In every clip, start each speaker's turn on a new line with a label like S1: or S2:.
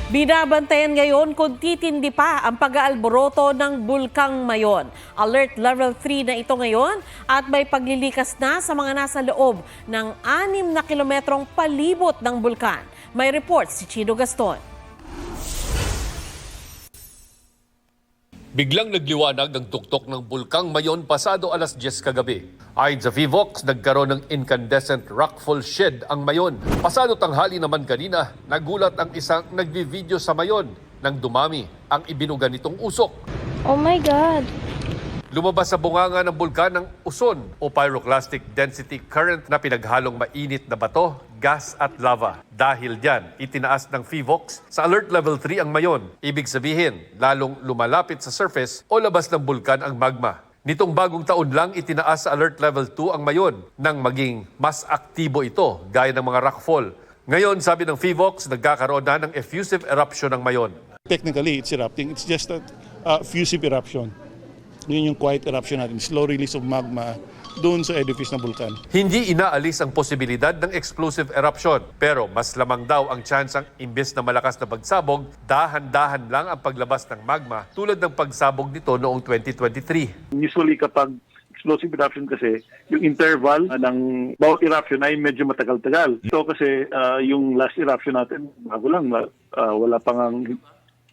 S1: Binabantayan ngayon kung titindi pa ang pag-aalboroto ng Bulkang Mayon. Alert level 3 na ito ngayon at may paglilikas na sa mga nasa loob ng 6 na kilometrong palibot ng bulkan. May report si Chino Gaston.
S2: Biglang nagliwanag ang tuktok ng Bulkang Mayon pasado alas 10 kagabi. Ayon sa Vivox, nagkaroon ng incandescent rockfall shed ang Mayon. Pasado tanghali naman kanina, nagulat ang isang nagbi-video sa Mayon nang dumami ang ibinuga nitong usok.
S3: Oh my God!
S2: Lumabas sa bunganga ng bulkan ng uson o pyroclastic density current na pinaghalong mainit na bato, gas at lava. Dahil diyan, itinaas ng Vivox sa alert level 3 ang Mayon. Ibig sabihin, lalong lumalapit sa surface o labas ng bulkan ang magma. Nitong bagong taon lang, itinaas sa alert level 2 ang Mayon nang maging mas aktibo ito gaya ng mga rockfall. Ngayon, sabi ng Vivox, nagkakaroon na ng effusive eruption ng Mayon.
S4: Technically, it's erupting. It's just a effusive eruption. Yun yung quiet eruption natin, slow release of magma doon sa edifice ng bulkan.
S2: Hindi inaalis ang posibilidad ng explosive eruption, pero mas lamang daw ang tsansang imbes na malakas na pagsabog, dahan-dahan lang ang paglabas ng magma tulad ng pagsabog nito noong 2023.
S5: Usually kapag explosive eruption kasi, yung interval ng bawat eruption ay medyo matagal-tagal. So kasi yung last eruption natin, bago lang, wala pang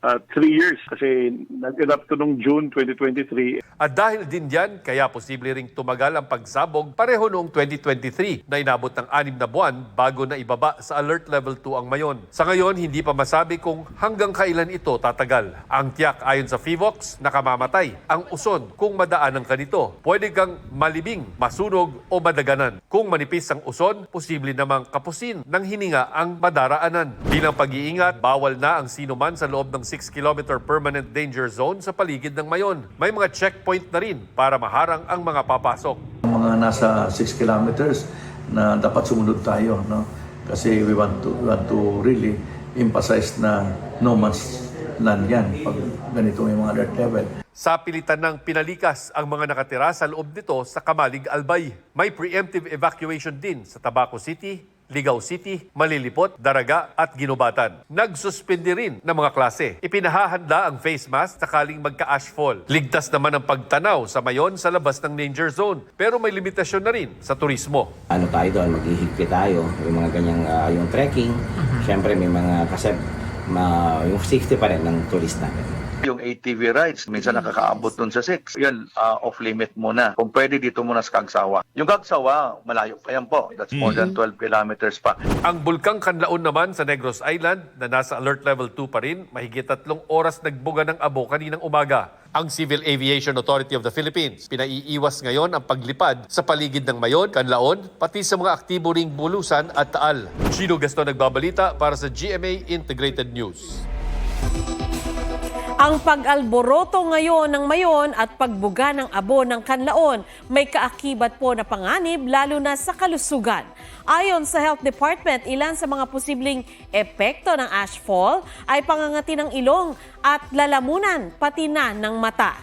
S5: 3 years kasi nag-erupt to noong June 2023.
S2: At dahil din yan, kaya posible ring tumagal ang pagsabog pareho noong 2023 na inabot ng 6 na buwan bago na ibaba sa alert level 2 ang Mayon. Sa ngayon, hindi pa masabi kung hanggang kailan ito tatagal. Ang tiyak ayon sa Vivox, nakamamatay ang uson kung madaanan ka nito. Pwede kang malibing, masunog o madaganan. Kung manipis ang uson, posible namang kapusin ng hininga ang madaraanan. Bilang pag-iingat, bawal na ang sinuman sa loob ng 6-kilometer permanent danger zone sa paligid ng Mayon. May mga checkpoint na rin para maharang ang mga papasok.
S6: Mga nasa 6 kilometers na dapat sumunod tayo, no? Kasi we want to really emphasize na no man's land yan pag ganito yung mga alert level.
S2: Sa pilitan ng pinalikas ang mga nakatira sa loob nito sa Kamalig Albay. May preemptive evacuation din sa Tabaco City, Ligao City, Malilipot, Daraga at Ginubatan. Nagsuspindi rin ng mga klase. Ipinahahanda ang face mask sakaling magka-ashfall. Ligtas naman ang pagtanaw sa Mayon sa labas ng danger zone. Pero may limitasyon na rin sa turismo.
S7: Ano tayo doon, maghihigpit tayo, yung mga ganyang yung trekking. Siyempre may mga kasi yung safety pa rin ng tourist natin.
S8: Yung ATV rides, minsan nakakaabot dun sa 6. Yan, off-limit muna. Kung pwede, dito muna sa Kagsawa. Yung Kagsawa, malayo pa yan po. That's more than 12 kilometers pa.
S2: Ang Bulkang Kanlaon naman sa Negros Island na nasa alert level 2 pa rin, mahigit 3 oras nagbuga ng abo kaninang umaga. Ang Civil Aviation Authority of the Philippines, pinaiiwas ngayon ang paglipad sa paligid ng Mayon, Kanlaon, pati sa mga aktibo ring Bulusan at Taal. Chino Gaston nagbabalita para sa GMA Integrated News.
S1: Ang pag-alboroto ngayon ng Mayon at pagbuga ng abo ng Kanlaon may kaakibat po na panganib lalo na sa kalusugan. Ayon sa Health Department, ilan sa mga posibleng epekto ng ashfall ay pangangati ng ilong at lalamunan pati na ng mata.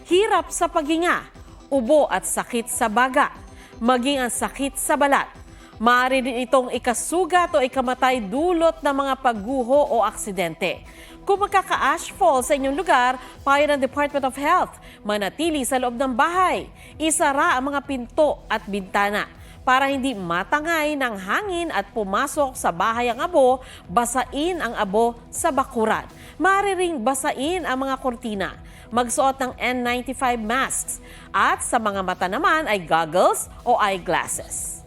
S1: Hirap sa paghinga, ubo at sakit sa baga, maging ang sakit sa balat. Maaari din itong ikasugat o ikamatay dulot ng mga pagguho o aksidente. Kung magkaka-ashfall sa inyong lugar, payo ng Department of Health, manatili sa loob ng bahay, isara ang mga pinto at bintana para hindi matangay ng hangin at pumasok sa bahay ang abo, basain ang abo sa bakuran. Maaari ring basain ang mga kortina. Magsuot ng N95 masks at sa mga mata naman ay goggles o eyeglasses.